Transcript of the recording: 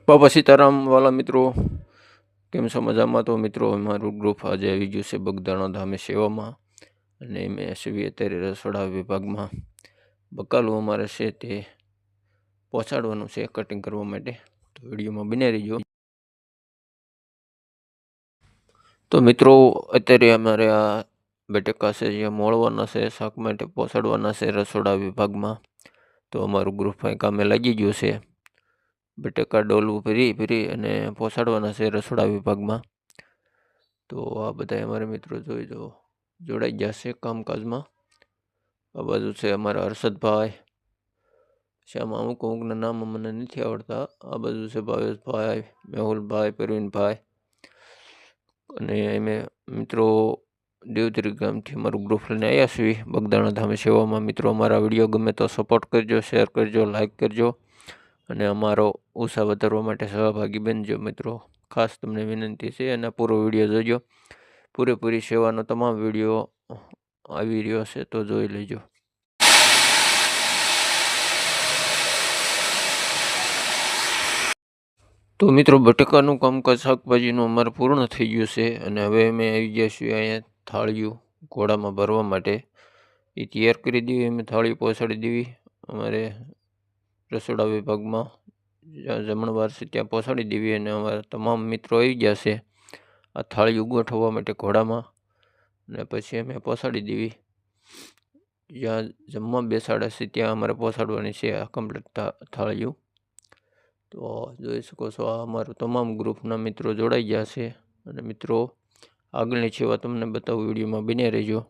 બાપા સીતારામ વાલા મિત્રો, કેમ છો? મજામાં? તો મિત્રો અમારું ગ્રુપ આજે આવી ગયું છે બગદાણા ધામે સેવામાં, અને મેં એસવી અત્યારે રસોડા વિભાગમાં બકાલું અમારે છે તે પહોંચાડવાનું છે કટિંગ કરવા માટે. તો વિડીયોમાં બને રહીજો. તો મિત્રો અત્યારે અમારે આ બટેકા છે જે મોળવાના છે, શાક માટે પહોંચાડવાના છે રસોડા વિભાગમાં. તો અમારું ગ્રુપ અહીં કામે લાગી ગયું છે. બટેકા ડોલું ભરી અને પહોંચાડવાના છે રસોડા વિભાગમાં. તો આ બધા અમારા મિત્રો જોડાઈ ગયા છે કામકાજમાં. આ બાજુ છે અમારા હર્ષદભાઈ, શ્યામાં અમુકના નામ મને નથી આવડતા. આ બાજુ છે ભાવેશભાઈ, મેહુલભાઈ, પરવીનભાઈ, અને અમે મિત્રો દેવધરી ગામથી અમારું ગ્રુપ લઈને આવ્યા છીએ બગદાણા ધામે સેવામાં. મિત્રો અમારા વિડીયો ગમે તો સપોર્ટ કરજો, શેર કરજો, લાઇક કરજો, અને અમારો ઉત્સાહ વધારવા માટે સહભાગી બનજો. મિત્રો ખાસ તમને વિનંતી છે, અને પૂરો વિડીયો જોજો. પૂરેપૂરી સેવાનો તમામ વિડીયો આવી રહ્યો છે, તો જોઈ લેજો. તો મિત્રો બટેકાનું કામકાજ શાકભાજીનું અમારે પૂર્ણ થઈ ગયું છે, અને હવે અમે આવી ગયા છીએ અહીંયા થાળીઓ ઘોડામાં ભરવા માટે. એ તૈયાર કરી દેવી, અમે થાળી પહોંચાડી દેવી અમારે રસોડા વિભાગમાં. જ્યાં જમણવાર છે ત્યાં પહોંચાડી દેવી, અને અમારા તમામ મિત્રો આવી ગયા છે આ થાળીઓ ગોઠવવા માટે ઘોડામાં, અને પછી અમે પહોંચાડી દેવી. જ્યાં જમવા બેસાડે છે ત્યાં અમારે પહોંચાડવાની છે આ કમ્પ્લીટ થાળીઓ. તો જોઈ શકો છો આ અમારું તમામ ગ્રુપના મિત્રો જોડાઈ ગયા છે, અને મિત્રો આગળની સેવા તમને બતાવું, વિડીયોમાં બન્યા રહેજો.